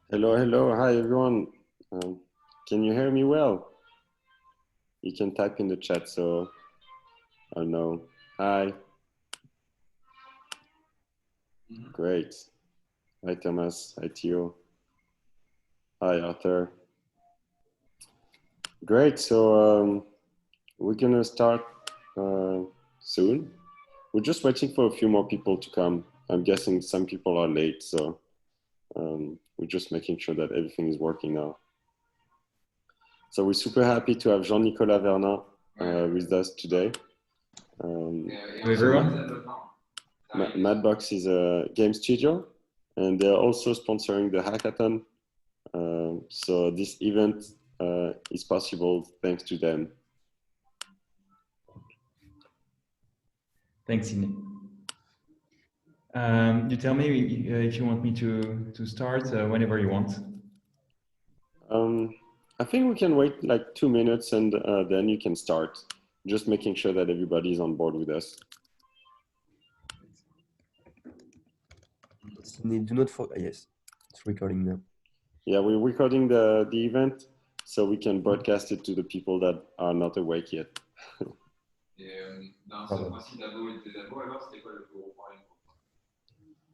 Hello, hello. Hi, everyone. Can you hear me well? You can type in the chat, so I know. Hi. Great. Hi, Thomas. Hi, Theo. Hi, Arthur. Great. So we're going to start soon. We're just waiting for a few more people to come. I'm guessing some people are late, so we're just making sure that everything is working now. So we're super happy to have Jean-Nicolas Vernin with us today. Everyone. MadBox is a game studio, and they're also sponsoring the hackathon. So this event is possible thanks to them. Thanks, Sidney. You tell me if you want me to start whenever you want. I think we can wait like 2 minutes and then you can start. Just making sure that everybody is on board with us. Do not forget. Yes, it's recording now. Yeah, we're recording the event so we can broadcast it to the people that are not awake yet.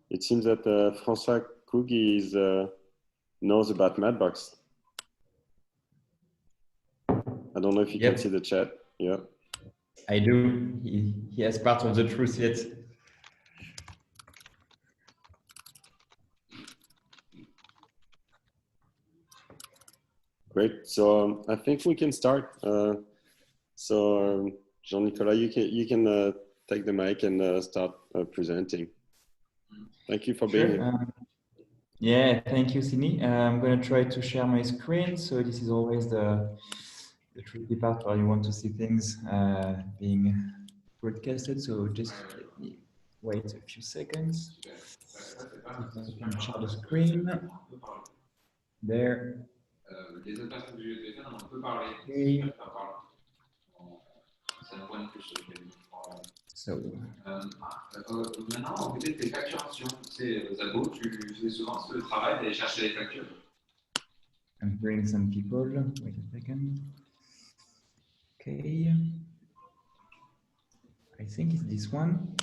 It seems that François Cougy knows about MadBox. I don't know if you can see the chat. Yeah. I do. He has part of the truth yet. Great. So I think we can start. Jean-Nicolas, you can take the mic and start presenting. Thank you for being here. Yeah, thank you, Sidney. I'm going to try to share my screen. So this is always the tricky part where you want to see things being broadcasted. So just let me wait a few seconds. I can share the screen. There. Okay. So, maintenant, peut-être les facturations. C'est Zabo, tu fais souvent ce travail d'aller chercher les factures. I'm hearing some people. Wait a second. Okay. I think it's this one.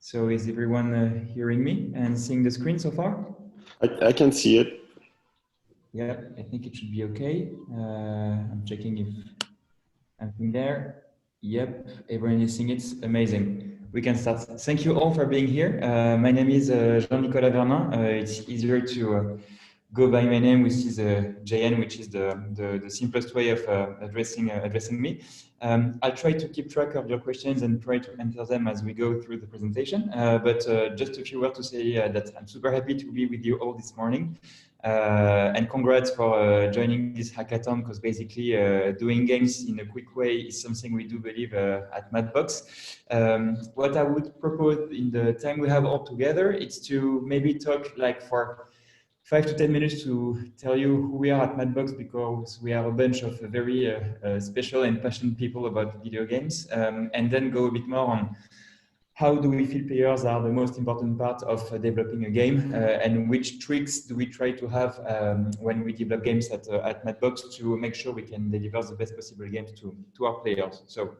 So is everyone hearing me and seeing the screen so far? I can see it. Yeah, I think it should be okay. I'm checking if I'm there. Yep, everyone is seeing it. Amazing. We can start. Thank you all for being here. My name is Jean-Nicolas Vernin. It's easier to go by my name, which is JN, which is the simplest way of addressing me. I'll try to keep track of your questions and try to answer them as we go through the presentation. But just a few words to say that I'm super happy to be with you all this morning. And congrats for joining this hackathon, because basically doing games in a quick way is something we do believe at MadBox. What I would propose in the time we have all together is to maybe talk like for 5 to 10 minutes to tell you who we are at MadBox, because we are a bunch of very special and passionate people about video games, and then go a bit more on how do we feel players are the most important part of developing a game, and which tricks do we try to have when we develop games at MadBox to make sure we can deliver the best possible games to our players. So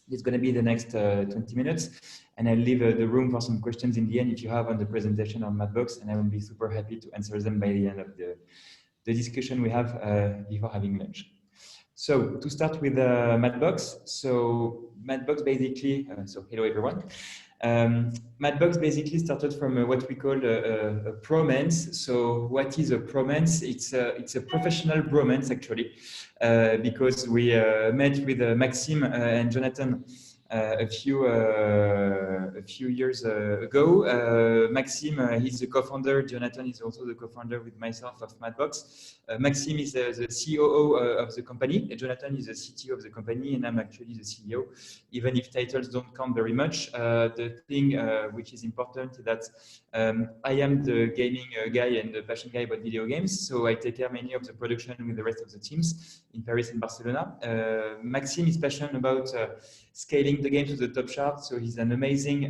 it's going to be the next 20 minutes, and I'll leave the room for some questions in the end if you have on the presentation on MadBox, and I will be super happy to answer them by the end of the discussion we have before having lunch. So to start with MadBox, so MadBox basically, so hello everyone. MadBox basically started from what we call a PROMANCE. So what is a PROMANCE? It's a professional bromance actually, because we met with Maxime and Jonathan a few years ago. Maxime, he's the co-founder. Jonathan is also the co-founder with myself of MadBox. Maxime is the COO of the company. Jonathan is the CTO of the company, and I'm actually the CEO. Even if titles don't count very much, the thing which is important is that I am the gaming guy and the passion guy about video games. So I take care mainly of the production with the rest of the teams in Paris and Barcelona. Maxime is passionate about scaling the game to the top chart. So he's an amazing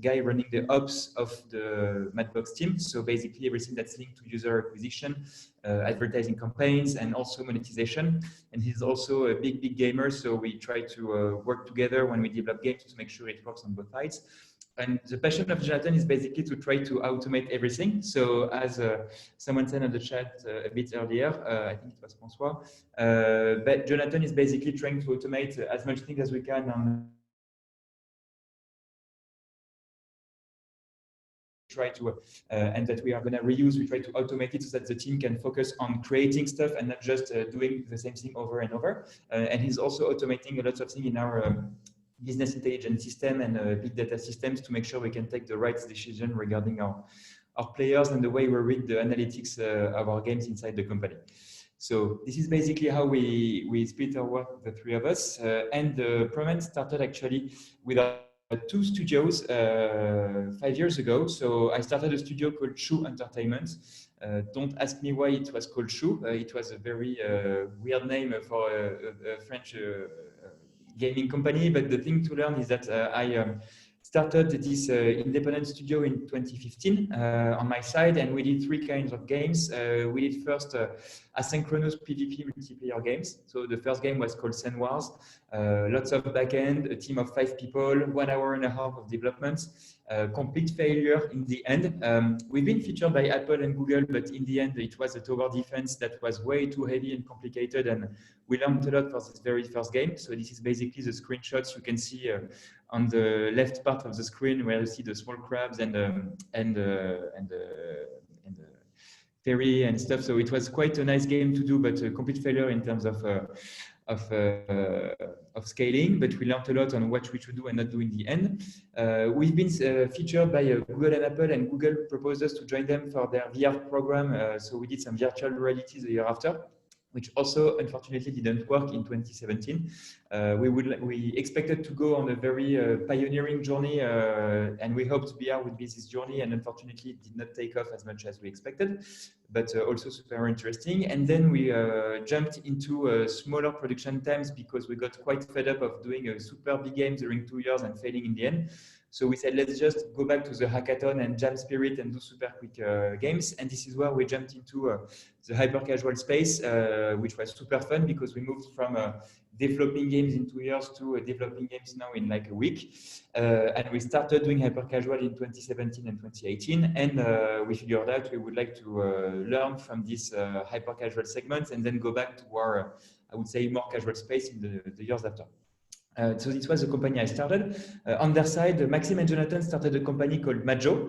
guy running the ops of the MadBox team. So basically everything that's linked to user acquisition, advertising campaigns, and also monetization. And he's also a big gamer. So we try to work together when we develop games to make sure it works on both sides. And the passion of Jonathan is basically to try to automate everything. So as someone said in the chat a bit earlier, I think it was François, but Jonathan is basically trying to automate as much things as we can on try to and that we are going to reuse. We try to automate it so that the team can focus on creating stuff and not just doing the same thing over and over. And he's also automating a lot of things in our business intelligence system and big data systems to make sure we can take the right decision regarding our players and the way we read the analytics of our games inside the company. So this is basically how we split our work, the three of us. And PROMANCE started actually with two studios 5 years ago. So I started a studio called Chou Entertainment. Don't ask me why it was called Chou. It was a very weird name for a French gaming company, but the thing to learn is that I started this independent studio in 2015 on my side, and we did three kinds of games. We did first asynchronous PvP multiplayer games. So the first game was called Sun Wars. Lots of backend, a team of 5 people, 1 hour and a half of development, complete failure in the end. We've been featured by Apple and Google, but in the end, it was a tower defense that was way too heavy and complicated, and we learned a lot for this very first game. So this is basically the screenshots you can see on the left part of the screen, where you see the small crabs and ferry and stuff. So it was quite a nice game to do, but a complete failure in terms of scaling. But we learned a lot on what we should do and not do in the end. We've been featured by Google and Apple, and Google proposed us to join them for their VR program. So we did some virtual reality the year after, which also unfortunately didn't work in 2017. We expected to go on a very pioneering journey, and we hoped VR would be this journey, and unfortunately it did not take off as much as we expected, but also super interesting. And then we jumped into smaller production times because we got quite fed up of doing a super big game during 2 years and failing in the end. So we said, let's just go back to the hackathon and jam spirit and do super quick games. And this is where we jumped into the hyper casual space, which was super fun because we moved from developing games in 2 years to developing games now in like a week. And we started doing hyper casual in 2017 and 2018. And we figured out we would like to learn from this hyper casual segment and then go back to our, I would say, more casual space in the years after. So this was the company I started. On their side, Maxime and Jonathan started a company called Majo,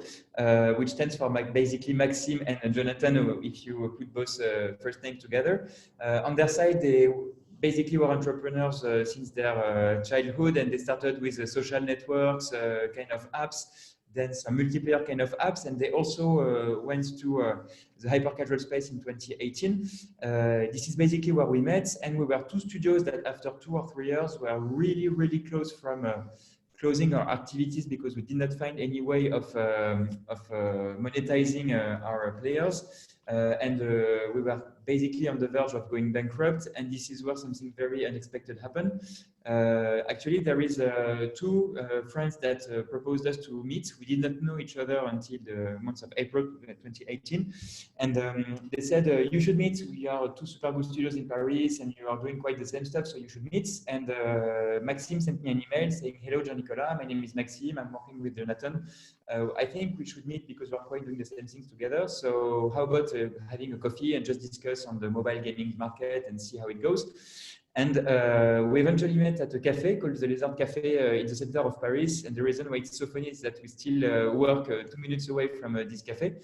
which stands for basically Maxime and Jonathan, if you put both first names together. On their side, they basically were entrepreneurs since their childhood, and they started with social networks, kind of apps, then some multiplayer kind of apps, and they also went to the hyper casual space in 2018. This is basically where we met, and we were two studios that after 2 or 3 years were really close from closing our activities because we did not find any way of monetizing our players. And we were basically on the verge of going bankrupt, and this is where something very unexpected happened. Actually, there is 2 friends that proposed us to meet. We did not know each other until the month of April 2018, and they said, you should meet. We are 2 super good studios in Paris, and you are doing quite the same stuff, so you should meet. And Maxime sent me an email saying, hello, Jean-Nicolas, my name is Maxime, I'm working with Jonathan. I think we should meet because we're quite doing the same things together. So how about having a coffee and just discuss on the mobile gaming market and see how it goes? And we eventually met at a cafe called the Lézard Café in the center of Paris. And the reason why it's so funny is that we still work 2 minutes away from this cafe.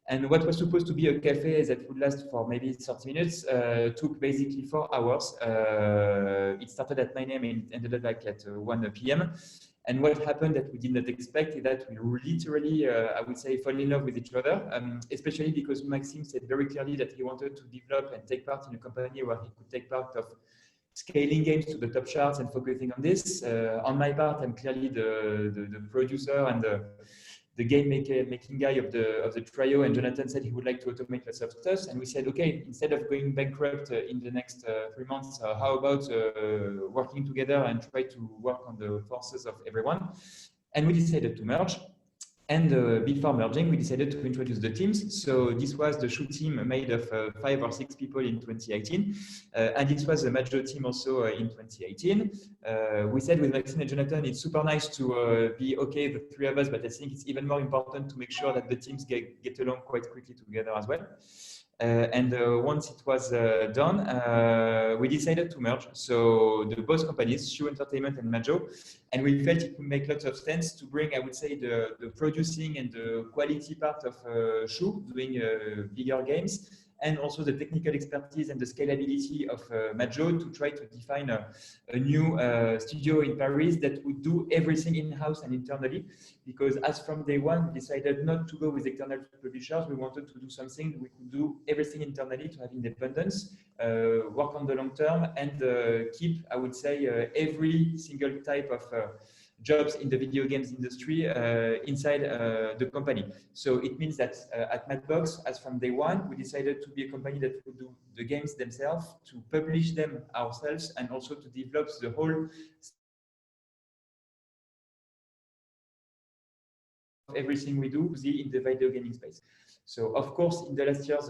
And what was supposed to be a cafe that would last for maybe 30 minutes took basically 4 hours. It started at 9 a.m. and ended like at 1 p.m. And what happened that we did not expect is that we literally, I would say, fell in love with each other, especially because Maxime said very clearly that he wanted to develop and take part in a company where he could take part of scaling games to the top charts and focusing on this. On my part, I'm clearly the producer and the game making guy of the trio, and Jonathan said he would like to automate lots of stuff. And we said, okay, instead of going bankrupt in the next 3 months, how about working together and try to work on the forces of everyone? And we decided to merge. And before merging, we decided to introduce the teams. So this was the shoe team made of 5 or 6 people in 2018. And this was the Majo team also in 2018. We said with Maxime and Jonathan, it's super nice to be okay, the 3 of us, but I think it's even more important to make sure that the teams get along quite quickly together as well. And once it was done, we decided to merge. So the both companies, Shoe Entertainment and Majo, and we felt it would make lots of sense to bring, I would say, the producing and the quality part of Shoe, doing bigger games, and also the technical expertise and the scalability of Majo to try to define a new studio in Paris that would do everything in-house and internally. Because as from day one, we decided not to go with external publishers. We wanted to do something we could do everything internally to have independence, work on the long term, and keep, I would say, every single type of jobs in the video games industry inside the company. So it means that at MadBox, as from day one, we decided to be a company that would do the games themselves, to publish them ourselves, and also to develop the whole everything we do in the video gaming space. So of course, in the last years,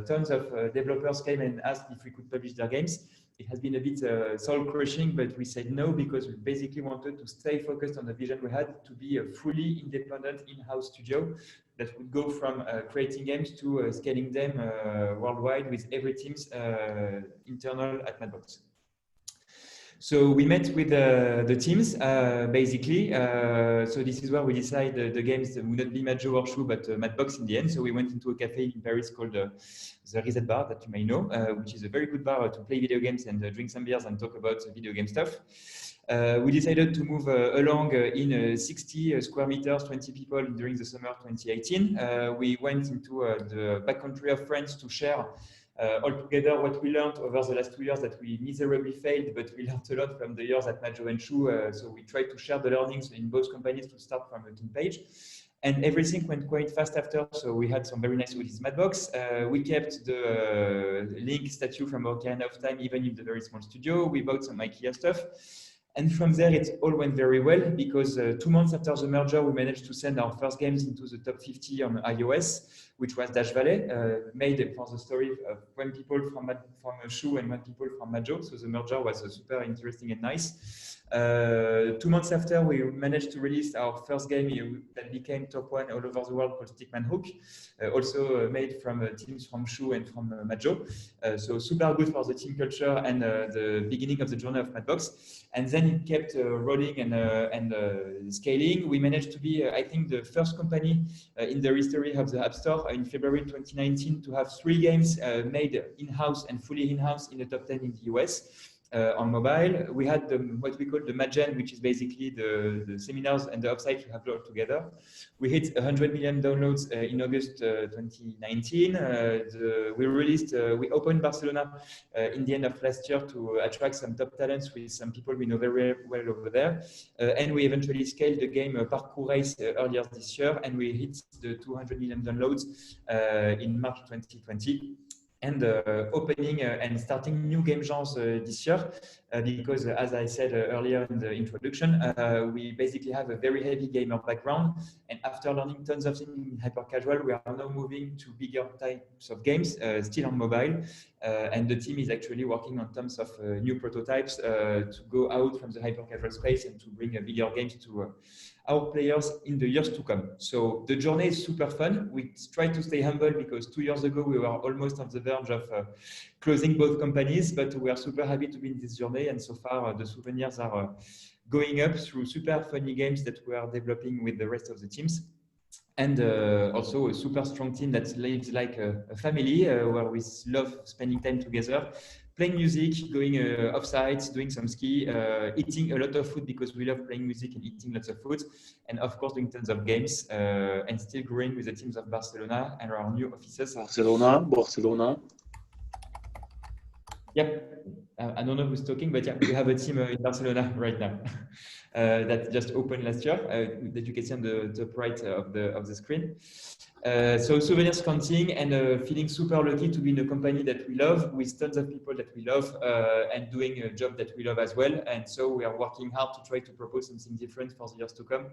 tons of developers came and asked if we could publish their games. It has been a bit soul-crushing, but we said no because we basically wanted to stay focused on the vision we had to be a fully independent in-house studio that would go from creating games to scaling them worldwide with every team's internal at MadBox. So we met with the teams, basically. So this is where we decided the games would not be Majo or Shoe, but MadBox in the end. So we went into a cafe in Paris called the Reset Bar, that you may know, which is a very good bar to play video games and drink some beers and talk about video game stuff. We decided to move along in 60 square meters, 20 people during the summer 2018. We went into the backcountry of France to share all together what we learned over the last 2 years that we miserably failed, but we learned a lot from the years at Majo and Shoe. So we tried to share the learnings in both companies to start from a team page. And everything went quite fast after. So we had some very nice with MadBox. We kept the Link statue from Ocarina of Time, even in the very small studio. We bought some IKEA stuff. And from there, it all went very well because 2 months after the merger, we managed to send our first games into the top 50 on iOS, which was Dash Valley, made for the story of 1 people from Shoe and 1 people from Majo. So the merger was super interesting and nice. 2 months after, we managed to release our first game that became top 1 all over the world called Stickman Hook, also made from teams from Shoe and from Majo. So super good for the team culture and the beginning of the journey of MadBox. And then it kept rolling and scaling. We managed to be, I think, the first company in the history of the App Store in February 2019 to have 3 games made in-house and fully in-house in the top 10 in the US. On mobile, we had what we call the MadGen, which is basically the seminars and the offsite we have all together. We hit 100 million downloads in August 2019. We opened Barcelona in the end of last year to attract some top talents with some people we know very well over there. And we eventually scaled the game Parkour Race earlier this year, and we hit the 200 million downloads in March 2020. And opening and starting new game genres this year, because as I said earlier in the introduction, we basically have a very heavy gamer background. And after learning tons of things in hyper casual, we are now moving to bigger types of games, still on mobile. And the team is actually working on tons of new prototypes to go out from the hyper casual space and to bring bigger games to our players in the years to come. So the journey is super fun. We try to stay humble because 2 years ago we were almost on the verge of closing both companies, but we are super happy to be in this journey. And so far the souvenirs are going up through super funny games that we are developing with the rest of the teams. And also a super strong team that lives like a family where we love spending time together, playing music, going off-site, doing some ski, eating a lot of food because we love playing music and eating lots of food, and of course doing tons of games and still growing with the teams of Barcelona and our new offices. Barcelona. Yep. I don't know who's talking, but yeah, we have a team in Barcelona right now that just opened last year that you can see on the top right of the screen. So souvenirs counting and feeling super lucky to be in a company that we love with tons of people that we love and doing a job that we love as well. And so we are working hard to try to propose something different for the years to come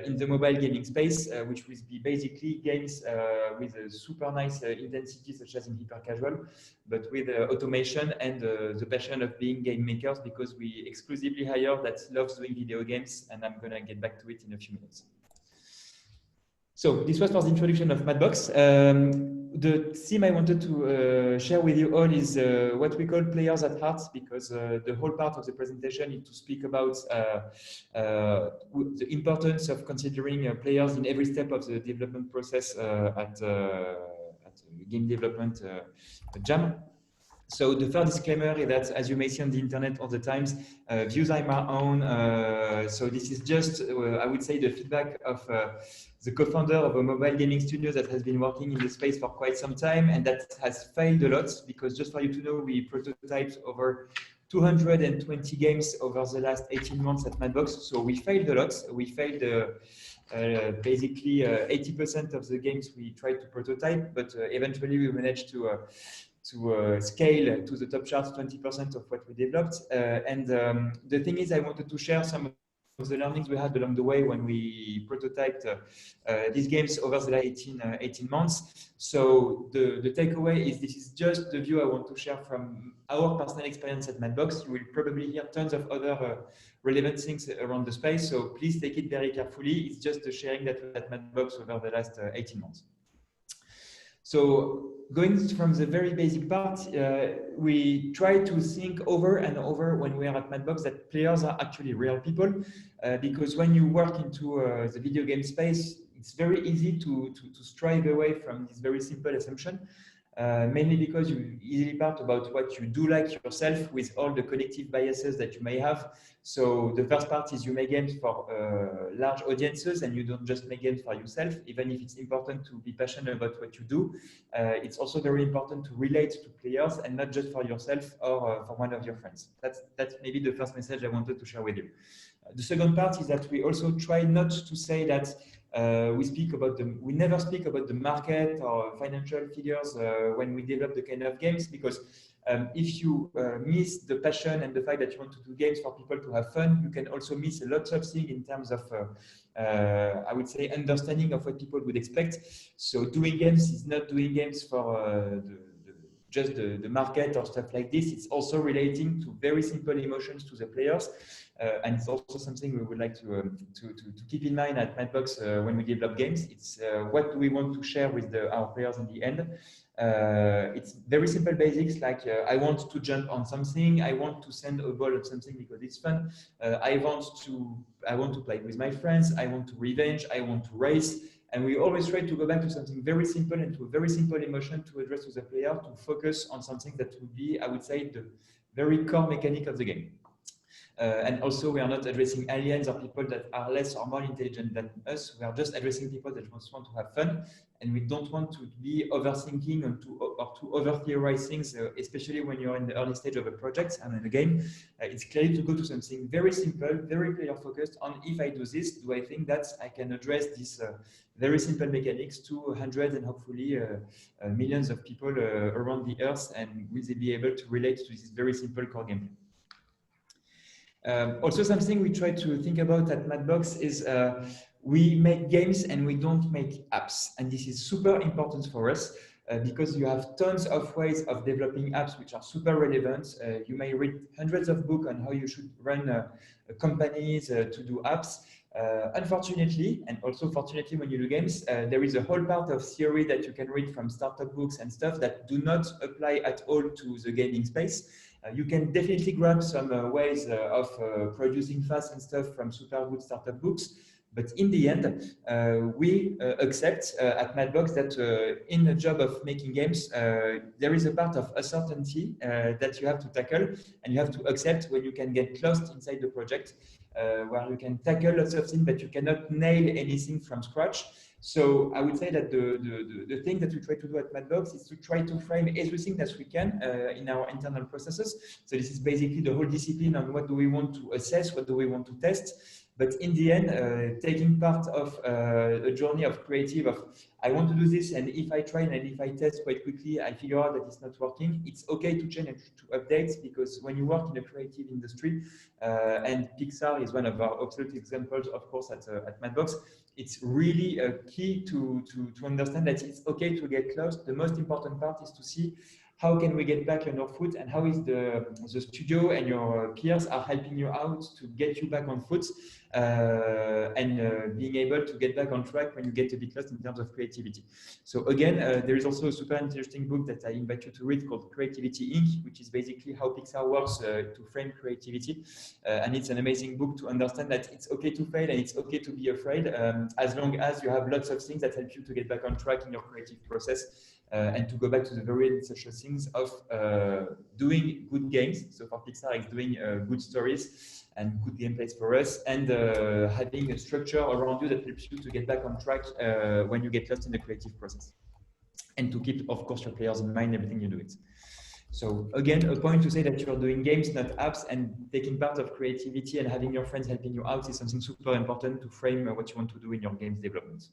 in the mobile gaming space, which will be basically games with a super nice intensity, such as in hyper casual, but with automation and the passion of being game makers, because we exclusively hire that loves doing video games, and I'm gonna get back to it in a few minutes. So this was for the introduction of MadBox. The theme I wanted to share with you all is what we call players at heart, because the whole part of the presentation is to speak about the importance of considering players in every step of the development process at game development jam. So the first disclaimer is that, as you may see on the internet all the times, views are my own. So this is just, I would say, the feedback of the co-founder of a mobile gaming studio that has been working in the space for quite some time, and that has failed a lot, because just for you to know, we prototyped over 220 games over the last 18 months at MadBox. So we failed a lot. We failed basically 80% of the games we tried to prototype, but eventually we managed to scale to the top charts 20% of what we developed. The thing is, I wanted to share some of the learnings we had along the way when we prototyped these games over the last 18 months. So the takeaway is, this is just the view I want to share from our personal experience at MadBox. You will probably hear tons of other relevant things around the space, so please take it very carefully. It's just the sharing that we had at MadBox over the last 18 months. So going from the very basic part, we try to think over and over when we are at MadBox that players are actually real people, because when you work into the video game space, it's very easy to strive away from this very simple assumption, mainly because you easily part about what you do like yourself with all the collective biases that you may have. So the first part is you make games for large audiences, and you don't just make games for yourself, even if it's important to be passionate about what you do. It's also very important to relate to players, and not just for yourself or for one of your friends. That's maybe the first message I wanted to share with you. The second part is that we also try not to say that we never speak about the market or financial figures when we develop the kind of games, because if you miss the passion and the fact that you want to do games for people to have fun, you can also miss a lot of things in terms of, I would say, understanding of what people would expect. So doing games is not doing games for just the market or stuff like this. It's also relating to very simple emotions to the players. And it's also something we would like to keep in mind at MadBox when we develop games. It's what do we want to share with our players in the end. It's very simple basics, like I want to jump on something, I want to send a ball of something because it's fun, I want to play with my friends, I want to revenge, I want to race. And we always try to go back to something very simple and to a very simple emotion to address to the player, to focus on something that would be, I would say, the very core mechanic of the game. And also, we are not addressing aliens or people that are less or more intelligent than us. We are just addressing people that just want to have fun, and we don't want to be overthinking or to over-theorize things, especially when you're in the early stage of a project and in a game. It's clearly to go to something very simple, very player-focused on, if I do this, do I think that I can address this very simple mechanics to hundreds and hopefully millions of people around the Earth, and will they be able to relate to this very simple core gameplay? Also, something we try to think about at MadBox is we make games and we don't make apps. And this is super important for us because you have tons of ways of developing apps which are super relevant. You may read hundreds of books on how you should run companies to do apps. Unfortunately, and also fortunately when you do games, there is a whole part of theory that you can read from startup books and stuff that do not apply at all to the gaming space. You can definitely grab some ways of producing fast and stuff from super good startup books. But in the end, we accept at MadBox that in the job of making games, there is a part of uncertainty that you have to tackle, and you have to accept when you can get lost inside the project, where you can tackle lots of things, but you cannot nail anything from scratch. So I would say that the thing that we try to do at MadBox is to try to frame everything that we can in our internal processes. So this is basically the whole discipline on what do we want to assess, what do we want to test. But in the end, taking part of a journey of creative, of I want to do this, and if I try and if I test quite quickly, I figure out that it's not working, it's okay to change and to update, because when you work in a creative industry, and Pixar is one of our absolute examples, of course, at MadBox, it's really key to understand that it's okay to get lost. The most important part is to see how can we get back on your foot, and how is the studio and your peers are helping you out to get you back on foot, and being able to get back on track when you get a bit lost in terms of creativity. So again, there is also a super interesting book that I invite you to read called Creativity Inc., which is basically how Pixar works to frame creativity. And it's an amazing book to understand that it's okay to fail and it's okay to be afraid, as long as you have lots of things that help you to get back on track in your creative process. And to go back to the very essential things of doing good games. So for Pixar, it's doing good stories and good gameplays for us, and having a structure around you that helps you to get back on track when you get lost in the creative process. And to keep, of course, your players in mind everything you do it. So again, a point to say that you're doing games, not apps, and taking part of creativity and having your friends helping you out is something super important to frame what you want to do in your games development.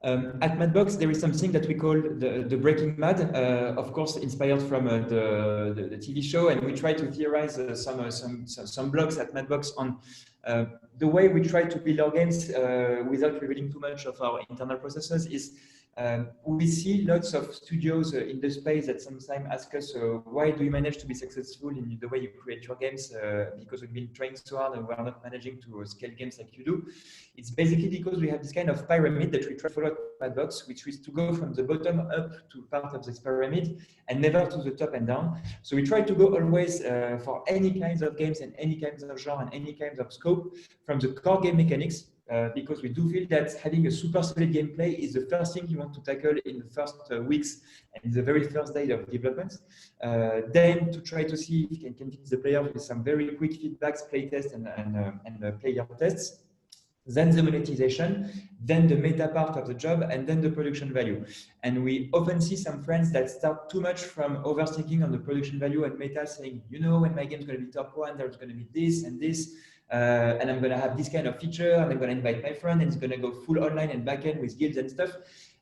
At MadBox, there is something that we call the Breaking Mad, of course, inspired from the TV show, and we try to theorize some blogs at MadBox on the way we try to build our games without revealing too much of our internal processes. Is we see lots of studios in the space that sometimes ask us, why do you manage to be successful in the way you create your games? Because we've been trying so hard and we're not managing to scale games like you do. It's basically because we have this kind of pyramid that we try to follow at MadBox, which is to go from the bottom up to part of this pyramid and never to the top and down. So we try to go always for any kinds of games and any kinds of genre and any kinds of scope from the core game mechanics. Because we do feel that having a super solid gameplay is the first thing you want to tackle in the first weeks and the very first day of development. Then to try to see if you can convince the player with some very quick feedbacks, play tests, and player tests. Then the monetization, then the meta part of the job, and then the production value. And we often see some friends that start too much from overthinking on the production value and meta, saying, you know, when my game's going to be top one, there's going to be this and this. And I'm going to have this kind of feature, and I'm going to invite my friend, and it's going to go full online and backend with guilds and stuff.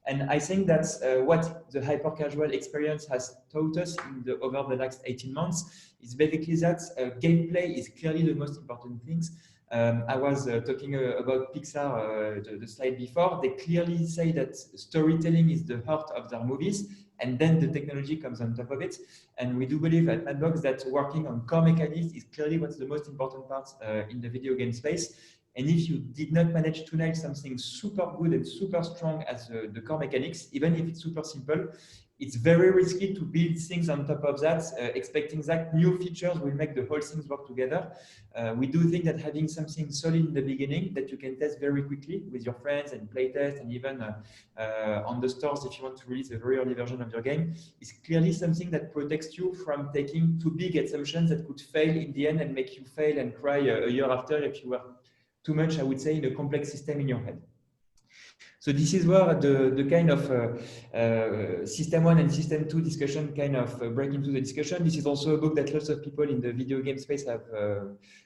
And I think that's what the hyper-casual experience has taught us over the next 18 months. Is basically that gameplay is clearly the most important things. I was talking about Pixar, the slide before. They clearly say that storytelling is the heart of their movies, and then the technology comes on top of it. And we do believe at MadBox that working on core mechanics is clearly what's the most important part in the video game space. And if you did not manage to nail something super good and super strong as the core mechanics, even if it's super simple, it's very risky to build things on top of that, expecting that new features will make the whole things work together. We do think that having something solid in the beginning that you can test very quickly with your friends and play test, and even on the stores if you want to release a very early version of your game, is clearly something that protects you from taking too big assumptions that could fail in the end and make you fail and cry a year after if you were too much, I would say, in a complex system in your head. So this is where the kind of System 1 and System 2 discussion kind of break into the discussion. This is also a book that lots of people in the video game space have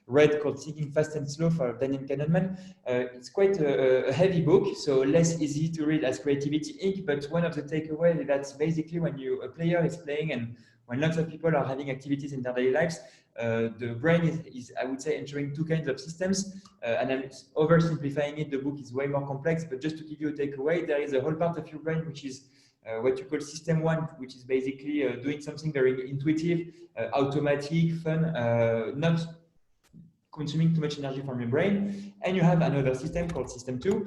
read, called Thinking Fast and Slow for Daniel Kahneman. It's quite a heavy book, so less easy to read as Creativity Inc. But one of the takeaways is that basically when a player is playing and when lots of people are having activities in their daily lives, the brain is, I would say, entering two kinds of systems. And I'm oversimplifying it. The book is way more complex, but just to give you a takeaway, there is a whole part of your brain which is what you call System 1, which is basically doing something very intuitive, automatic, fun, not consuming too much energy from your brain. And you have another system called System 2,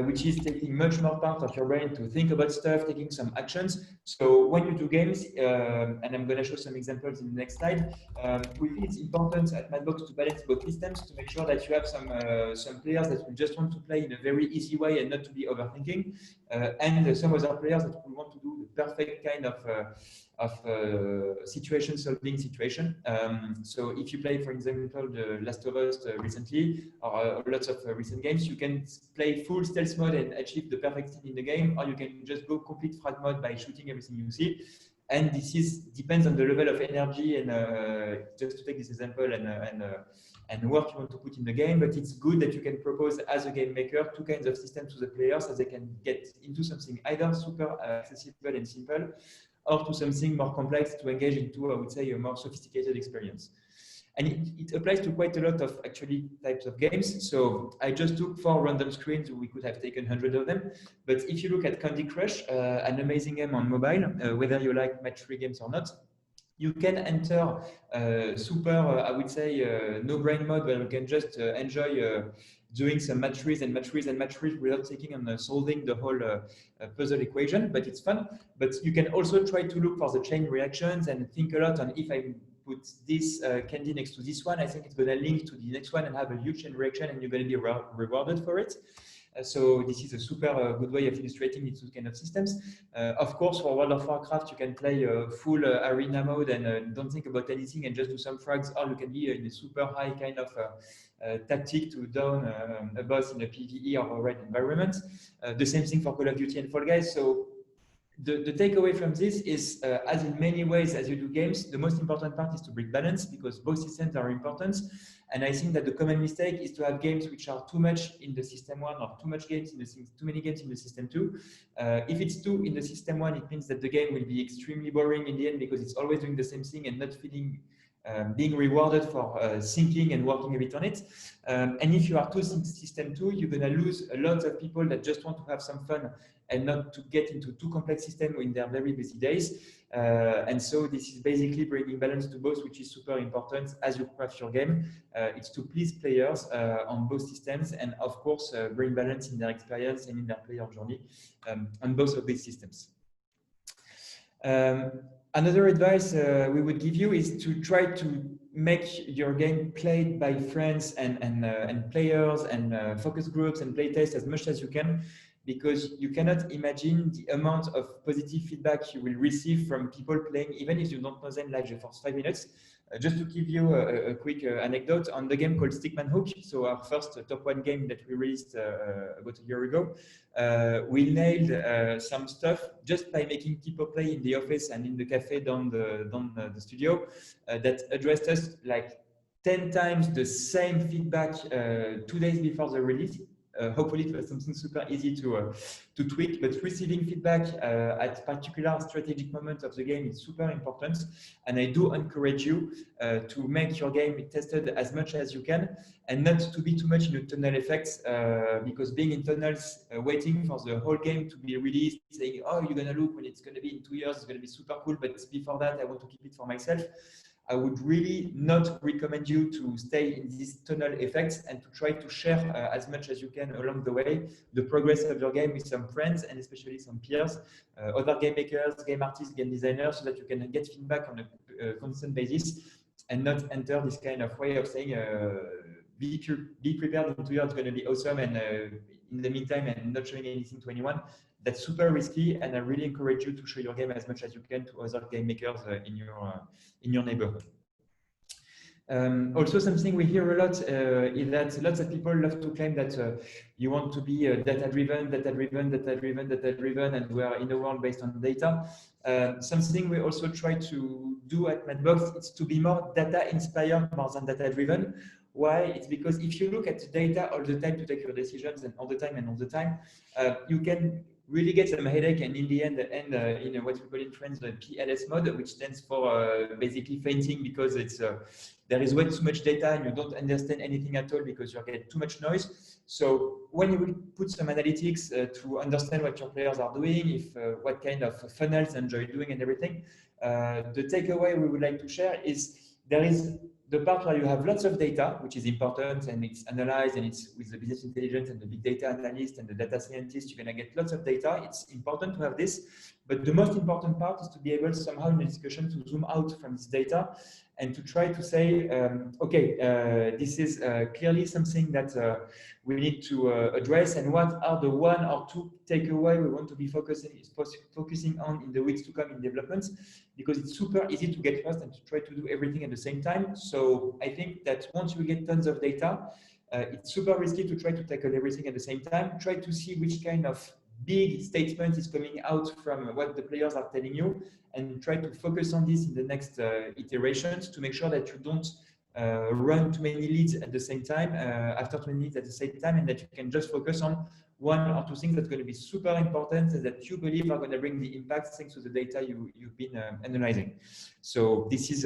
which is taking much more part of your brain to think about stuff, taking some actions. So when you do games, and I'm going to show some examples in the next slide, we feel it's important at MadBox to balance both systems to make sure that you have some players that will just want to play in a very easy way and not to be overthinking, and some other players that will want to do the perfect kind of situation solving situation. So if you play, for example, the Last of of Us recently, or lots of recent games, you can play full stealth mode and achieve the perfect scene in the game, or you can just go complete frag mode by shooting everything you see. And this depends on the level of energy and just to take this example and work you want to put in the game. But it's good that you can propose as a game maker two kinds of systems to the players, as they can get into something either super accessible and simple, or to something more complex to engage into, I would say, a more sophisticated experience. And it applies to quite a lot of actually types of games. So I just took 4 random screens. We could have taken 100 of them. But if you look at Candy Crush, an amazing game on mobile, whether you like match-3 games or not, you can enter super, I would say, no-brain mode, where you can just enjoy doing some match-3s and match-3s and match-3s without taking on solving the whole puzzle equation. But it's fun. But you can also try to look for the chain reactions and think a lot on, if I put this candy next to this one, I think it's going to link to the next one and have a huge chain reaction, and you're going to be rewarded for it. So this is a super good way of illustrating these two kind of systems. Of course, for World of Warcraft, you can play full arena mode and don't think about anything and just do some frags, or you can be in a super high kind of tactic to down a boss in a PvE or a raid environment. The same thing for Call of Duty and Fall Guys. So the takeaway from this is, as in many ways as you do games, the most important part is to bring balance, because both systems are important. And I think that the common mistake is to have games which are too much in the system 1 or too many games in the system 2. If it's 2 in the system 1, it means that the game will be extremely boring in the end, because it's always doing the same thing and not feeling being rewarded for thinking and working a bit on it. And if you are 2 in system 2, you're going to lose a lot of people that just want to have some fun and not to get into too complex system in their very busy days. And so this is basically bringing balance to both, which is super important as you craft your game. It's to please players on both systems, and of course bring balance in their experience and in their player journey on both of these systems. Another advice we would give you is to try to make your game played by friends and players and focus groups and playtests as much as you can, because you cannot imagine the amount of positive feedback you will receive from people playing, even if you don't know them like the first 5 minutes. Just to give you a quick anecdote on the game called Stickman Hook, so our first top 1 game that we released about a year ago, we nailed some stuff just by making people play in the office and in the cafe down the studio that addressed us like 10 times the same feedback 2 days before the release. Hopefully it was something super easy to tweak, but receiving feedback at particular strategic moments of the game is super important. And I do encourage you to make your game tested as much as you can, and not to be too much in a tunnel effect, because being in tunnels, waiting for the whole game to be released, saying, oh, you're going to look when it's going to be in 2 years, it's going to be super cool, but before that, I want to keep it for myself. I would really not recommend you to stay in this tunnel effect, and to try to share as much as you can along the way the progress of your game with some friends and especially some peers, other game makers, game artists, game designers, so that you can get feedback on a constant basis, and not enter this kind of way of saying be prepared, in 2 years it's going to be awesome, and in the meantime and not showing anything to anyone. That's super risky, and I really encourage you to show your game as much as you can to other game makers in your neighborhood. Also, something we hear a lot is that lots of people love to claim that you want to be data-driven, and we are in a world based on data. Something we also try to do at MadBox is to be more data-inspired more than data-driven. Why? It's because if you look at the data all the time to take your decisions, and all the time, you can really get some headache, and in the end in what we call in France the PLS mode, which stands for basically fainting, because it's there is way too much data and you don't understand anything at all because you get too much noise. So when you will put some analytics to understand what your players are doing, if what kind of funnels enjoy doing and everything, the takeaway we would like to share is there is the part where you have lots of data, which is important, and it's analyzed, and it's with the business intelligence and the big data analyst and the data scientist, you're going to get lots of data. It's important to have this, but the most important part is to be able somehow in the discussion to zoom out from this data and to try to say, okay, this is clearly something that we need to address, and what are the one or two takeaway we want to be focusing on in the weeks to come in development, because it's super easy to get lost and to try to do everything at the same time. So I think that once you get tons of data, it's super risky to try to tackle everything at the same time. Try to see which kind of big statement is coming out from what the players are telling you, and try to focus on this in the next iterations to make sure that you don't run too many leads at the same time, after too many leads at the same time, and that you can just focus on one or two things that's going to be super important and that you believe are going to bring the impact thanks to the data you've been analyzing. So this is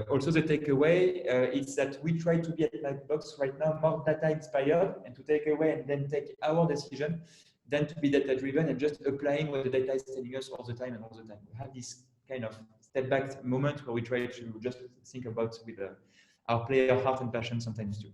also the takeaway. It's that we try to be at MadBox right now more data inspired, and to take away and then take our decision than to be data driven and just applying what the data is telling us all the time and all the time. We have this kind of step back moment where we try to just think about with our player heart and passion sometimes too.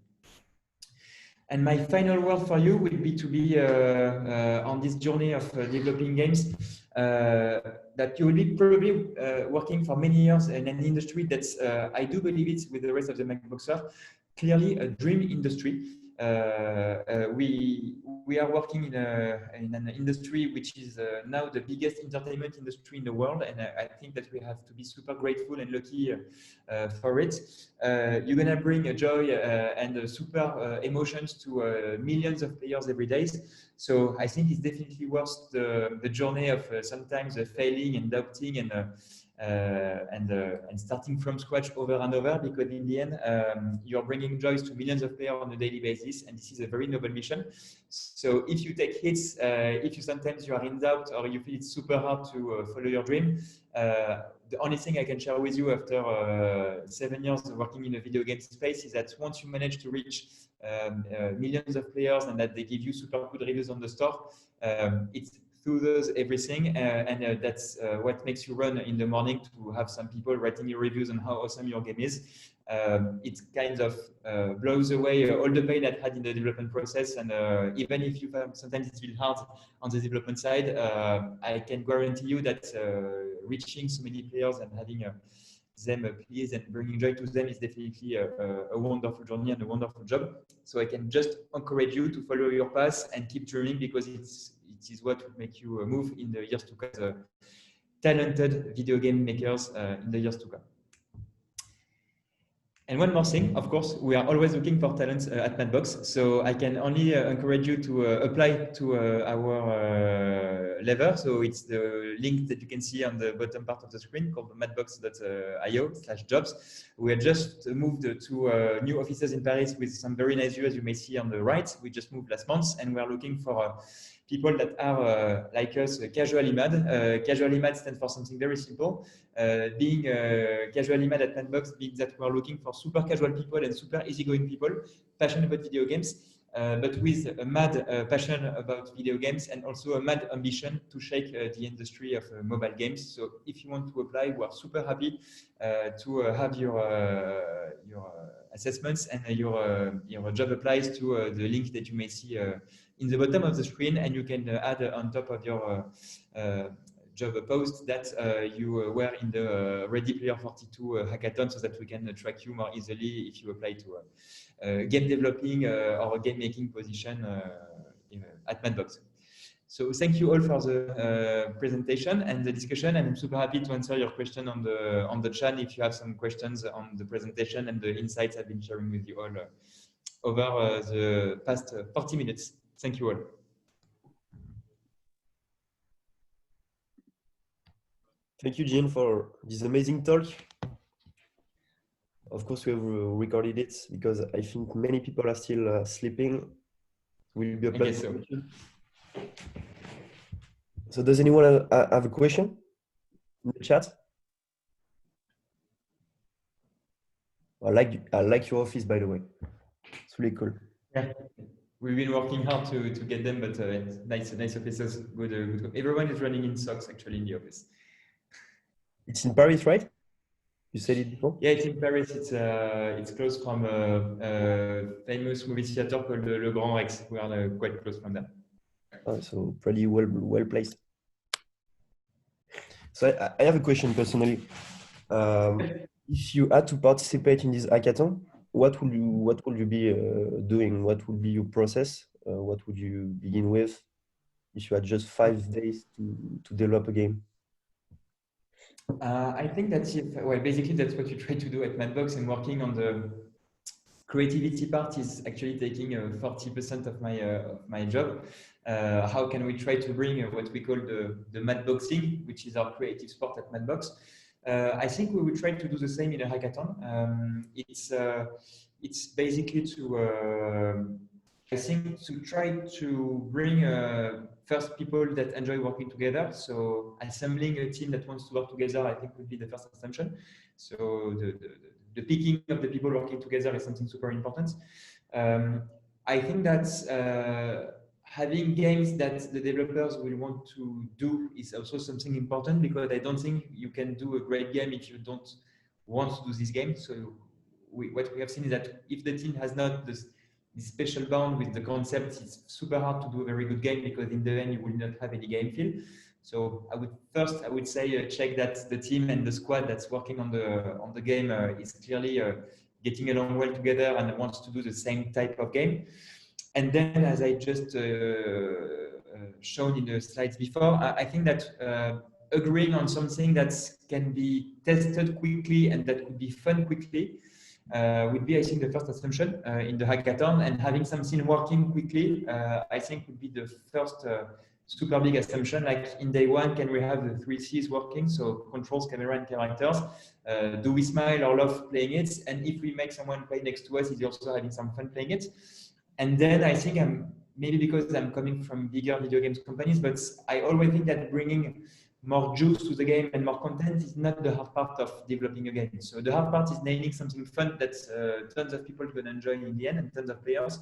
And my final word for you would be to be on this journey of developing games, that you will be probably working for many years in an industry that's, I do believe it's with the rest of the MadBoxer, clearly a dream industry. We are working in an industry which is now the biggest entertainment industry in the world, and I think that we have to be super grateful and lucky for it. You're gonna bring a joy and super emotions to millions of players every day. So I think it's definitely worth the journey of sometimes failing and doubting and starting from scratch over and over, because in the end, you're bringing joys to millions of players on a daily basis, and this is a very noble mission. So if you take hits, if you sometimes you are in doubt or you feel it's super hard to follow your dream, the only thing I can share with you after 7 years of working in the video game space is that once you manage to reach millions of players and that they give you super good reviews on the store, it's through those everything, and that's what makes you run in the morning to have some people writing your reviews on how awesome your game is. It kind of blows away all the pain I had in the development process, and even if you sometimes it's really hard on the development side, I can guarantee you that reaching so many players and having them pleased and bringing joy to them is definitely a wonderful journey and a wonderful job. So I can just encourage you to follow your path and keep dreaming, because it is what will make you move in the years to come, talented video game makers in the years to come. And one more thing, of course, we are always looking for talents at MadBox. So I can only encourage you to apply to our lever. So it's the link that you can see on the bottom part of the screen called madbox.io/jobs. We have just moved to new offices in Paris with some very nice views, as you may see on the right. We just moved last month, and we are looking for people that are like us, casual IMAD. Casual IMAD stands for something very simple. Being casual IMAD at MadBox means that we are looking for super casual people and super easygoing people, passionate about video games, but with a mad passion about video games and also a mad ambition to shake the industry of mobile games. So if you want to apply, we are super happy to have your assessments and your job applies to the link that you may see in the bottom of the screen, and you can add on top of your job post that you were in the Ready Player 42 hackathon, so that we can track you more easily if you apply to a game developing or a game making position at MadBox. So thank you all for the presentation and the discussion, and I'm super happy to answer your question on the chat if you have some questions on the presentation and the insights I've been sharing with you all over the past 40 minutes. Thank you all. Thank you, Jean, for this amazing talk. Of course, we have recorded it because I think many people are still sleeping. Will be a pleasure. So does anyone have a question in the chat? I like your office, by the way. It's really cool. Yeah, we've been working hard to get them, but nice offices. Good. Everyone is running in socks actually in the office. It's in Paris, right? You said it before? Yeah, it's in Paris. It's close from a famous movie theater called Le Grand Rex. We are quite close from there. So pretty well placed. So I have a question personally. If you had to participate in this hackathon, what would you be doing? What would be your process? What would you begin with if you had just 5 days to develop a game? I think that well, basically that's what you try to do at MadBox, and working on the creativity part is actually taking 40% of my job. How can we try to bring what we call the MadBoxing, which is our creative sport at MadBox? I think we will try to do the same in a hackathon. It's basically I think to try to bring first people that enjoy working together. So assembling a team that wants to work together, I think would be the first assumption. So the picking of the people working together is something super important. I think that having games that the developers will want to do is also something important, because I don't think you can do a great game if you don't want to do this game. So what we have seen is that if the team has not this special bond with the concept, it's super hard to do a very good game, because in the end you will not have any game feel. So I would say check that the team and the squad that's working on the game is clearly getting along well together and wants to do the same type of game. And then, as I just shown in the slides before, I think that agreeing on something that can be tested quickly and that could be fun quickly would be, I think, the first assumption in the hackathon. And having something working quickly, I think, would be the first super big assumption. Like in day one, can we have the 3 C's working? So controls, camera, and characters. Do we smile or love playing it? And if we make someone play next to us, is he also having some fun playing it? And then I think maybe because I'm coming from bigger video games companies, but I always think that bringing more juice to the game and more content is not the hard part of developing a game. So the hard part is nailing something fun that tons of people can enjoy in the end, and tons of players.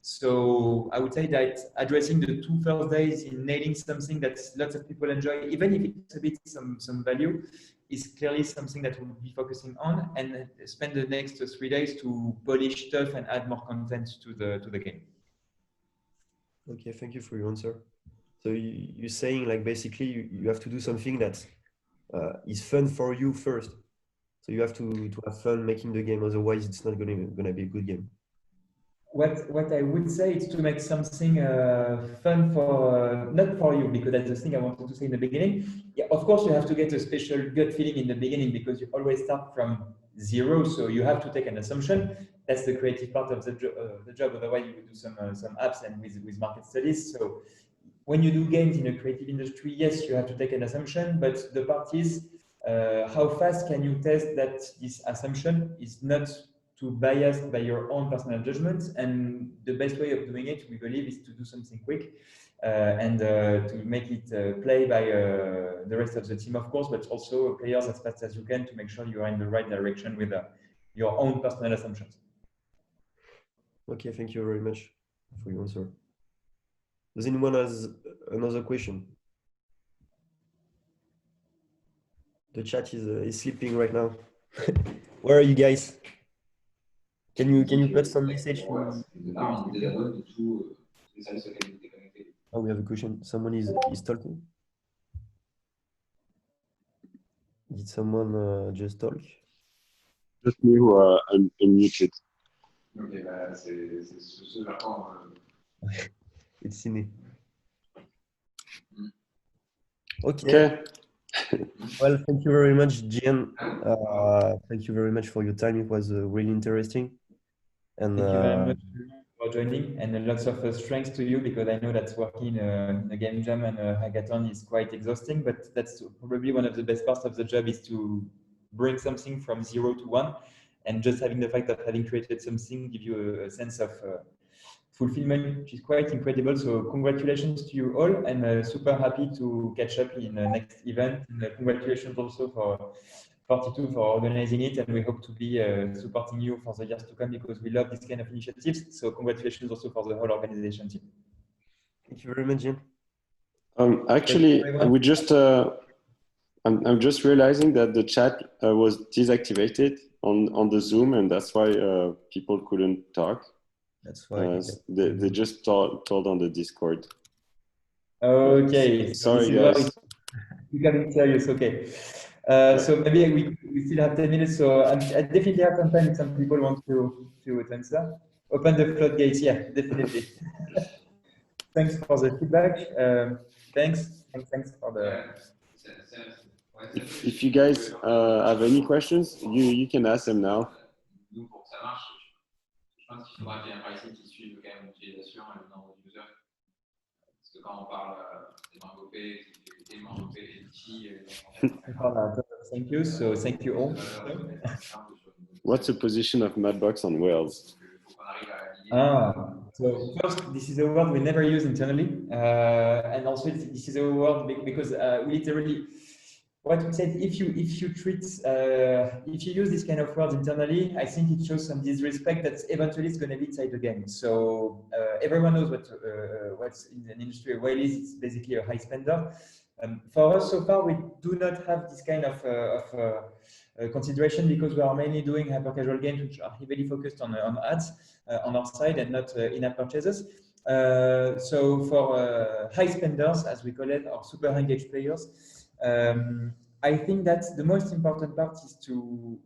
So I would say that addressing the 2 first days in nailing something that lots of people enjoy, even if it's a bit some value, is clearly something that we'll be focusing on, and spend the next 3 days to polish stuff and add more content to the game. Okay, thank you for your answer. So you're saying, like, basically you have to do something that is fun for you first. So you have to have fun making the game, otherwise it's not gonna be a good game. What I would say is to make something fun for not for you, because that's the thing I wanted to say in the beginning. Yeah, of course you have to get a special gut feeling in the beginning, because you always start from zero. So you have to take an assumption. That's the creative part of the job. Otherwise, you would do some apps and with market studies. So when you do games in a creative industry, yes, you have to take an assumption, but the part is how fast can you test that this assumption is not too biased by your own personal judgments. And the best way of doing it, we believe, is to do something quick and to make it play by the rest of the team, of course, but also players as fast as you can, to make sure you are in the right direction with your own personal assumptions. Okay, thank you very much for your answer. Does anyone has another question? The chat is sleeping right now. Where are you guys? Can you put some message? Oh, we have a question. Someone is talking. Did someone just talk? Just me who are unmuted. Ok, bah, c'est ce vers quoi It's Ciné. Mm. Okay. Well, thank you very much, Jean. Thank you very much for your time. It was really interesting. And thank you very much for joining, and lots of strength to you, because I know that working in a game jam and a hackathon is quite exhausting, but that's probably one of the best parts of the job, is to bring something from 0 to 1, and just having the fact of having created something give you a sense of fulfillment, which is quite incredible. So congratulations to you all. I'm super happy to catch up in the next event. And congratulations also for 42 for organizing it, and we hope to be supporting you for the years to come, because we love this kind of initiatives. So congratulations also for the whole organization team. thank you very much, Jean. Actually, we just I'm just realizing that the chat was deactivated on the Zoom, and that's why people couldn't talk. That's why they just told on the Discord. Okay, sorry guys. Becoming serious. Okay. So maybe we still have 10 minutes. So I definitely have some time if some people want to answer. Open the floodgates. Yeah, definitely. Thanks for the feedback. Thanks for the. If you guys have any questions, you can ask them now. Nous, pour que ça marche, je pense qu'il faudra qu'il y ait un pricing qui suive quand même l'utilisation et le nombre d'users. Parce que quand on parle des mangopés, des mangopés, des outils, Thank you. So thank you all. What's the position of MadBox on Wales? So first, this is a word we never use internally, and also this is a word because we literally, what we said, if you use this kind of words internally, I think it shows some disrespect that eventually it's going to be inside the game. So everyone knows what's in an industry a whale is. It's basically a high spender. For us, so far, we do not have this kind of consideration because we are mainly doing hyper-casual games which are heavily focused on ads on our side and not in-app purchases. So for high spenders, as we call it, or super engaged players, I think that the most important part is to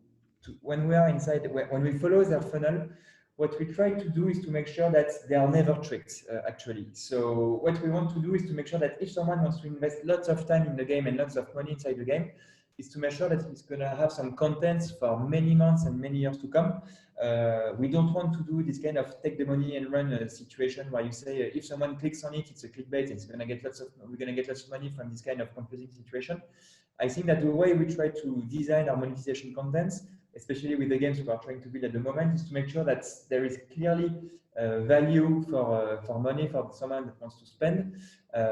when we are inside, when we follow their funnel, what we try to do is to make sure that they are never tricked, actually. So what we want to do is to make sure that if someone wants to invest lots of time in the game and lots of money inside the game, is to make sure that it's going to have some content for many months and many years to come. We don't want to do this kind of take the money and run situation where you say if someone clicks on it, it's a clickbait. It's going to get we're going to get lots of money from this kind of confusing situation. I think that the way we try to design our monetization contents, especially with the games we are trying to build at the moment, is to make sure that there is clearly value for money for someone that wants to spend.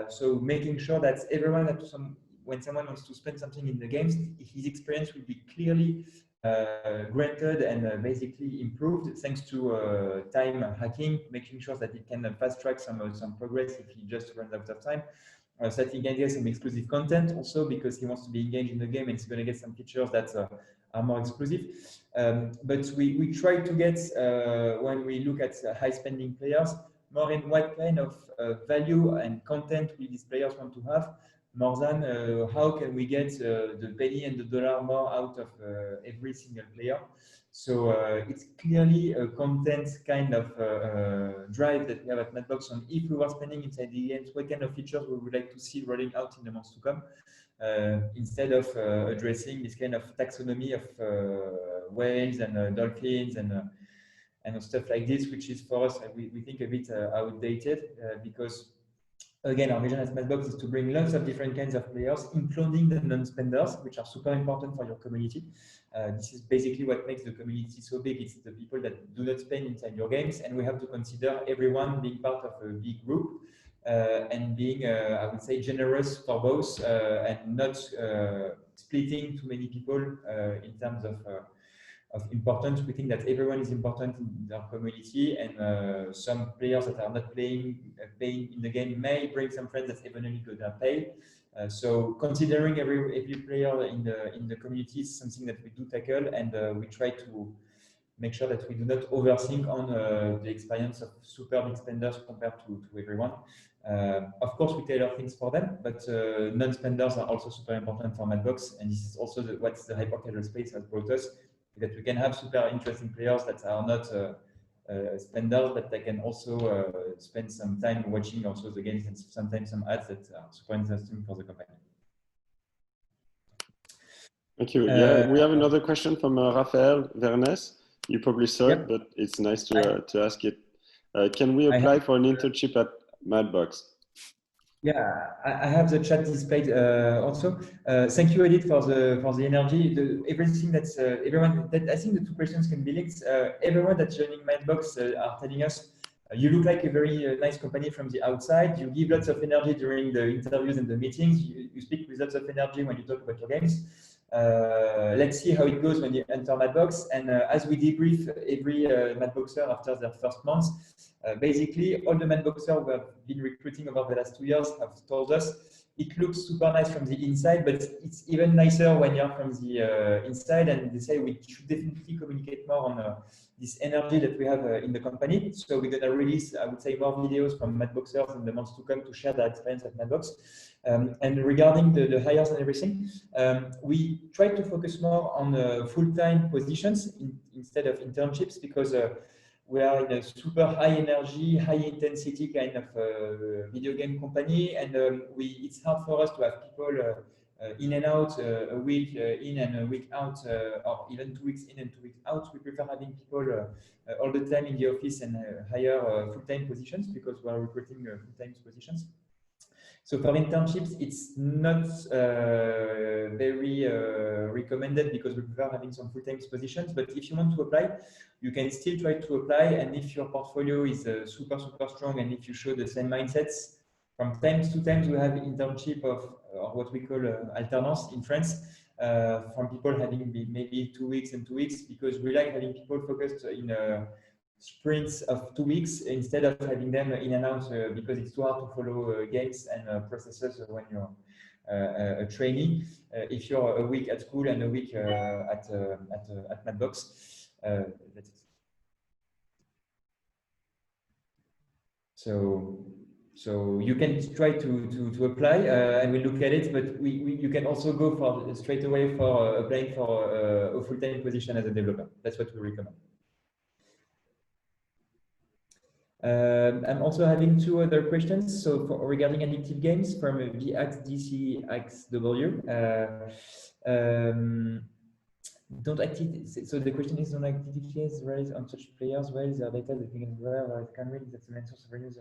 So making sure that everyone when someone wants to spend something in the games, his experience will be clearly granted and basically improved thanks to time hacking, making sure that it can fast track some progress if he just runs out of time. So that he can get some exclusive content also because he wants to be engaged in the game and he's going to get some features that are more exclusive. But we try to get, when we look at high spending players, more in what kind of value and content will these players want to have, more than how can we get the penny and the dollar more out of every single player. So it's clearly a content kind of drive that we have at MadBox on if we were spending inside the games, what kind of features we would like to see rolling out in the months to come, instead of addressing this kind of taxonomy of whales and dolphins and stuff like this, which is for us, we think a bit outdated because again, our vision as MadBox is to bring lots of different kinds of players, including the non-spenders, which are super important for your community. This is basically what makes the community so big. It's the people that do not spend inside your games, and we have to consider everyone being part of a big group and being, I would say, generous for both and not splitting too many people in terms of importance. We think that everyone is important in their community, and some players that are not paying in the game may bring some friends that eventually going to pay. So considering every player in the community is something that we do tackle, and we try to make sure that we do not overthink on the experience of super big spenders compared to everyone. Of course, we tailor things for them, but non-spenders are also super important for MadBox, and this is also what the hyper-casual space has brought us, that we can have super interesting players that are not spenders, but they can also spend some time watching also the games and sometimes some ads that are super interesting for the company. Thank you. Yeah, we have another question from Raphael Vernin. You probably saw it, but it's nice to ask it. Can we apply for an internship at MadBox? Yeah, I have the chat displayed also. Thank you, Edith, for the energy. Everything that's everyone. I think the two questions can be linked. Everyone that's joining MadBox are telling us you look like a very nice company from the outside. You give lots of energy during the interviews and the meetings. You speak with lots of energy when you talk about your games. Let's see how it goes when you enter MadBox. And as we debrief every MadBoxer after their first month, basically all the MadBoxers who have been recruiting over the last 2 years have told us it looks super nice from the inside, but it's even nicer when you're from the inside. And they say we should definitely communicate more on this energy that we have in the company. So we're going to release, I would say, more videos from MadBoxers in the months to come to share their experience at MadBox. And regarding the hires and everything, we try to focus more on full-time positions instead of internships, because we are in a super high energy, high intensity kind of video game company, and it's hard for us to have people in and out, a week in and a week out, or even 2 weeks in and 2 weeks out. We prefer having people all the time in the office and hire full-time positions, because we are recruiting full-time positions. So for internships, it's not very recommended, because we prefer having some full-time positions. But if you want to apply, you can still try to apply. And if your portfolio is super strong, and if you show the same mindsets, from time to time we have internship of what we call alternance in France, from people having maybe 2 weeks and 2 weeks, because we like having people focused in sprints of 2 weeks instead of having them in and out, because it's too hard to follow games and processes when you're a trainee. If you're a week at school and a week at MadBox, that's it. So you can try to apply, and we look at it, but you can also go for straight away for applying for a full-time position as a developer. That's what we recommend. I'm also having 2 other questions. So regarding addictive games from VXDCXW. Don't active. So the question is, don't active games rise on such players. Where is their data that we can rely or it can read? That's the main source of revenues.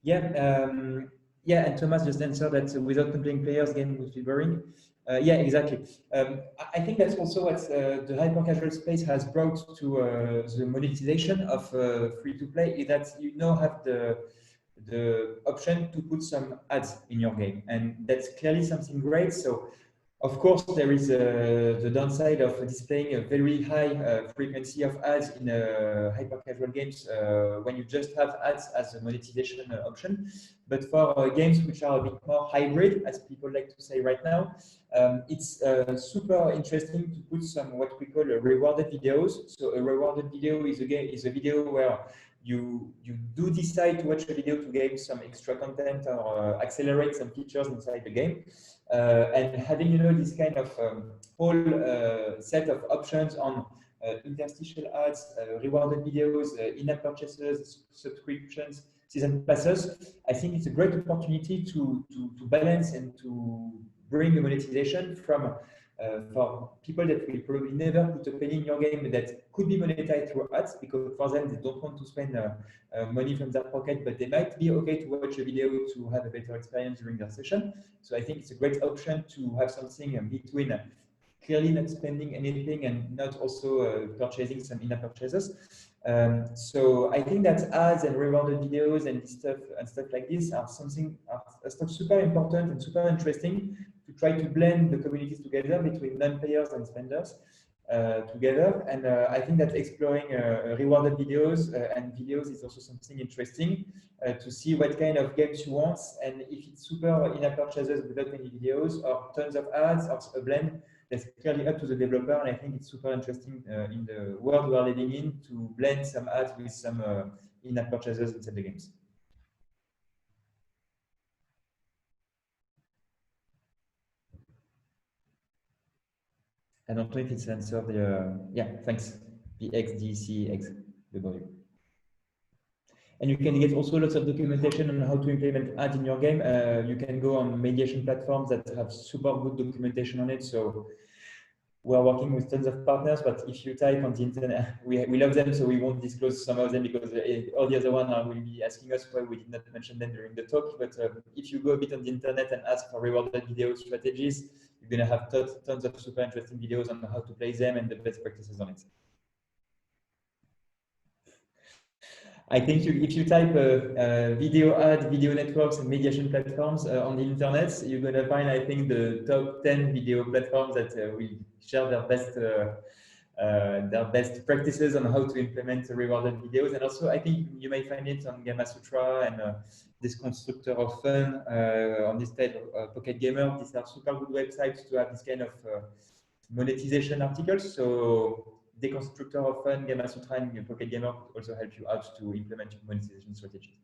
Yeah, and Thomas just answered that without compelling players, game would be boring. Yeah, exactly. I think that's also what the hyper-casual space has brought to the monetization of free-to-play, is that you now have the option to put some ads in your game, and that's clearly something great. So, of course, there is the downside of displaying a very high frequency of ads in hyper-casual games when you just have ads as a monetization option. But for games which are a bit more hybrid, as people like to say right now, it's super interesting to put some what we call rewarded videos. So a rewarded video is a video where you do decide to watch a video to gain some extra content or accelerate some features inside the game. And having this kind of whole set of options on interstitial ads, rewarded videos, in-app purchases, subscriptions, season passes, I think it's a great opportunity to balance and to bring the monetization from for people that will probably never put a penny in your game, that could be monetized through ads, because for them they don't want to spend money from their pocket, but they might be okay to watch a video to have a better experience during their session. So I think it's a great option to have something between clearly not spending anything and not also purchasing some in-app purchases. So I think that ads and rewarded videos and stuff like this are stuff super important and super interesting, to try to blend the communities together between non-payers and spenders together. And I think that exploring rewarded videos and videos is also something interesting to see what kind of games you want, and if it's super in-app purchases without any videos, or tons of ads, or a blend. That's clearly up to the developer, and I think it's super interesting in the world we are living in, to blend some ads with some in-app purchases inside the games. I don't know if it's answered the, yeah, thanks, VXDCXW. And you can get also lots of documentation on how to implement ads in your game. You can go on mediation platforms that have super good documentation on it. So we're working with tons of partners, but if you type on the internet, we love them, so we won't disclose some of them, because all the other one will be asking us why we did not mention them during the talk. But if you go a bit on the internet and ask for rewarded video strategies, you're going to have tons of super interesting videos on how to play them and the best practices on it. I think if you type video ad, video networks, and mediation platforms on the internet, you're going to find, I think, the top 10 video platforms that will share their best practices on how to implement rewarded videos. And also, I think you may find it on Gamma Sutra and this Constructor of Fun on this type of Pocket Gamer. These are super good websites to have this kind of monetization articles. So the Constructor of Fun, Gamma Sutra, and Pocket Gamer also help you out to implement your monetization strategies.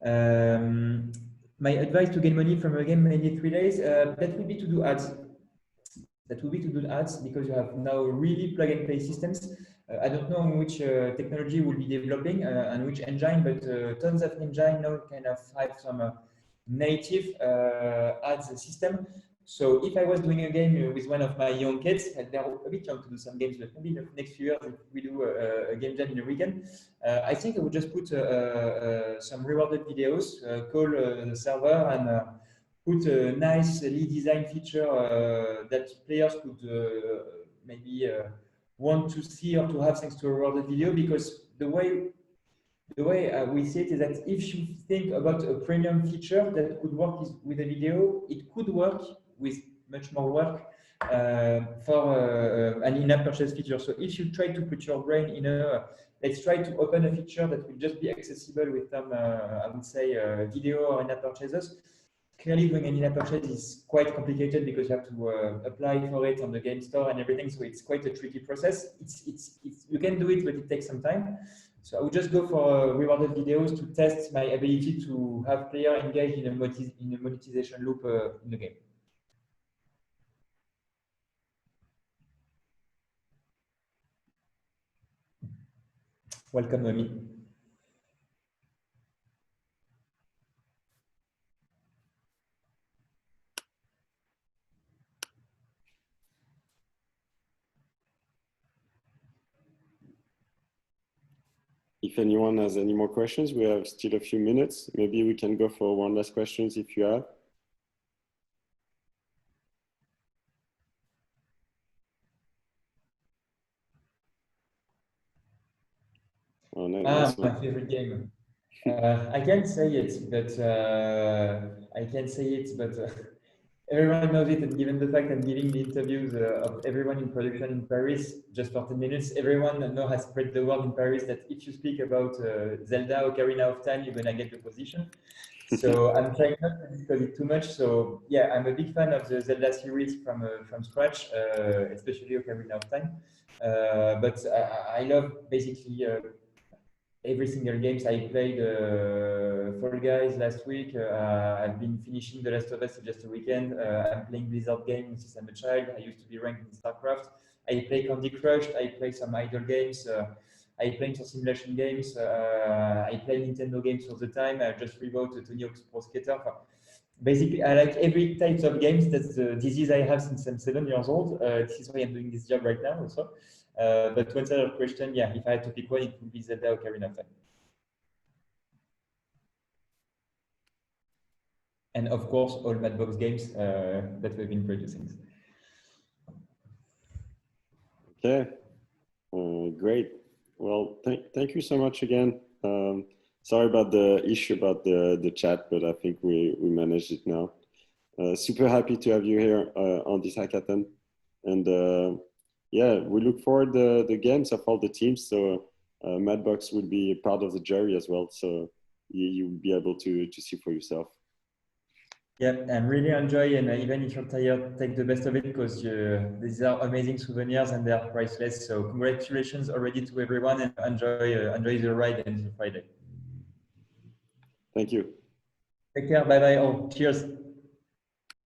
My advice to gain money from a game in 3 days, that would be to do ads. That will be to do ads because you have now really plug and play systems. I don't know on which technology we'll be developing and which engine, but tons of engine now kind of have some native ads system. So if I was doing a game with one of my young kids, they're a bit young to do some games, but maybe in the next few years, if we do a game jam in a weekend, I think I would just put some rewarded videos, call the server and put a nice lead design feature that players could maybe want to see or to have thanks to a rewarded video, because the way we see it is that if you think about a premium feature that could work with a video, it could work with much more work for an in-app purchase feature. So if you try to put your brain in a, let's try to open a feature that will just be accessible with some, I would say, video or in-app purchases. Clearly, doing an in-app purchase is quite complicated because you have to apply for it on the game store and everything. So it's quite a tricky process. You can do it, but it takes some time. So I would just go for rewarded videos to test my ability to have players engaged in a monetization loop in the game. Welcome, Noemi. If anyone has any more questions, we have still a few minutes. Maybe we can go for one last questions if you have. Oh, nice my favorite game. I can't say it, but everyone knows it. And given the fact I'm giving the interviews of everyone in production in Paris just for 10 minutes, everyone now has spread the word in Paris that if you speak about Zelda Ocarina of Time, you're gonna get the position. So I'm trying not to discuss it too much. So yeah, I'm a big fan of the Zelda series from scratch, especially Ocarina of Time. But I love basically every single games. I played Fall Guys last week. I've been finishing The Last of Us in just a weekend. I'm playing Blizzard games since I'm a child. I used to be ranked in StarCraft. I play Candy Crush. I play some idle games. I play some simulation games. I play Nintendo games all the time. I just rebought Tony Hawk's Pro Skater. Basically, I like every type of games. That's the disease I have since I'm 7 years old. This is why I'm doing this job right now also. But to answer your question, yeah, if I had to pick one, it would be Zelda Ocarina of Time. And of course, all MadBox games that we've been producing. Okay, great. Well, thank you so much again. Sorry about the issue about the chat, but I think we managed it now. Super happy to have you here on this hackathon. And yeah, we look forward to the games of all the teams. So MadBox will be part of the jury as well. So you'll be able to see for yourself. Yeah, and really enjoy, and even if you're tired, take the best of it, because these are amazing souvenirs and they are priceless. So congratulations already to everyone, and enjoy the ride until Friday. Thank you. Take care. Bye bye. Oh, cheers.